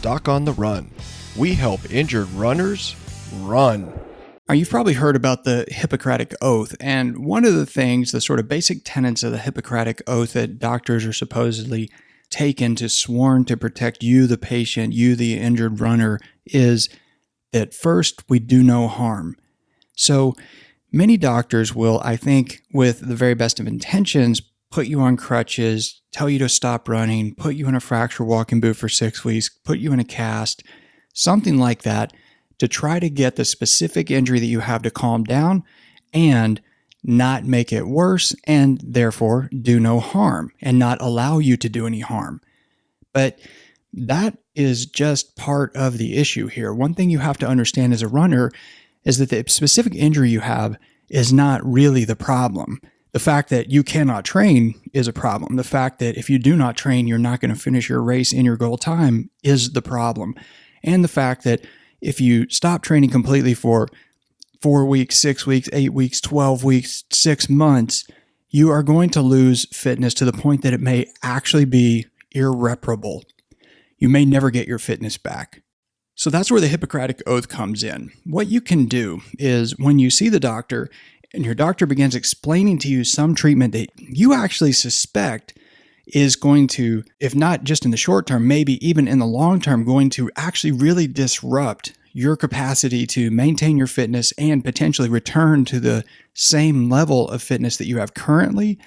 Doc on the Run. We help injured runners run. Now, you've probably heard about the Hippocratic Oath, and one of the things, the sort of basic tenets of the Hippocratic Oath that doctors are supposedly taken to sworn to protect you, the patient, you, the injured runner, is that first, we do no harm. So many doctors will, I think, with the very best of intentions, put you on crutches, tell you to stop running, put you in a fracture walking boot for 6 weeks, put you in a cast, something like that, to try to get the specific injury that you have to calm down and not make it worse, and therefore do no harm and not allow you to do any harm. But that is just part of the issue here. One thing you have to understand as a runner is that the specific injury you have is not really the problem. The fact that you cannot train is a problem. The fact that if you do not train, you're not going to finish your race in your goal time is the problem. And the fact that if you stop training completely for 4 weeks, 6 weeks, 8 weeks, 12 weeks, 6 months, you are going to lose fitness to the point that it may actually be irreparable. You may never get your fitness back. So that's where the Hippocratic Oath comes in. What you can do is when you see the doctor and your doctor begins explaining to you some treatment that you actually suspect is going to, if not just in the short term, maybe even in the long term, going to actually really disrupt your capacity to maintain your fitness and potentially return to the same level of fitness that you have currently,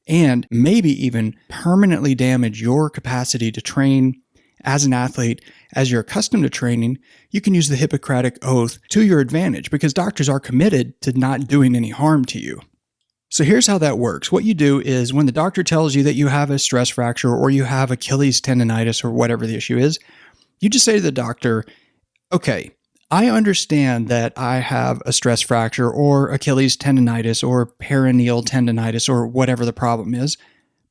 and maybe even permanently damage your capacity to train as an athlete as you're accustomed to training, you can use the Hippocratic Oath to your advantage because doctors are committed to not doing any harm to you. So here's how that works. What you do is when the doctor tells you that you have a stress fracture or you have Achilles tendonitis or whatever the issue is, you just say to the doctor, okay, I understand that I have a stress fracture or Achilles tendonitis or peroneal tendonitis or whatever the problem is,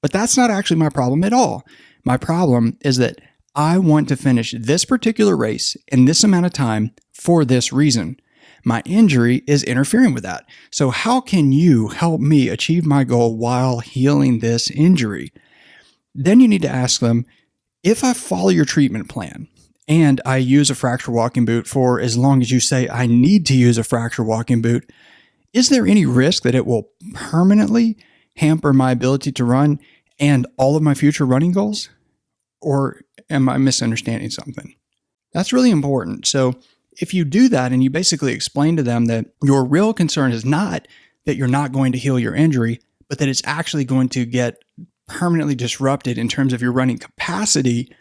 but that's not actually my problem at all. My problem is that I want to finish this particular race in this amount of time for this reason. My injury is interfering with that. So how can you help me achieve my goal while healing this injury? Then you need to ask them, if I follow your treatment plan and I use a fracture walking boot for as long as you say I need to use a fracture walking boot, is there any risk that it will permanently hamper my ability to run and all of my future running goals? Or am I misunderstanding something? That's really important. So if you do that and you basically explain to them that your real concern is not that you're not going to heal your injury, but that it's actually going to get permanently disrupted in terms of your running capacity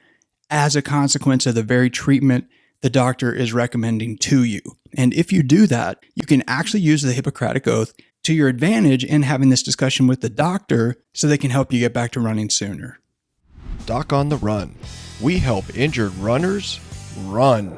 as a consequence of the very treatment the doctor is recommending to you. And if you do that, you can actually use the Hippocratic Oath to your advantage in having this discussion with the doctor so they can help you get back to running sooner. Doc on the Run. We help injured runners run.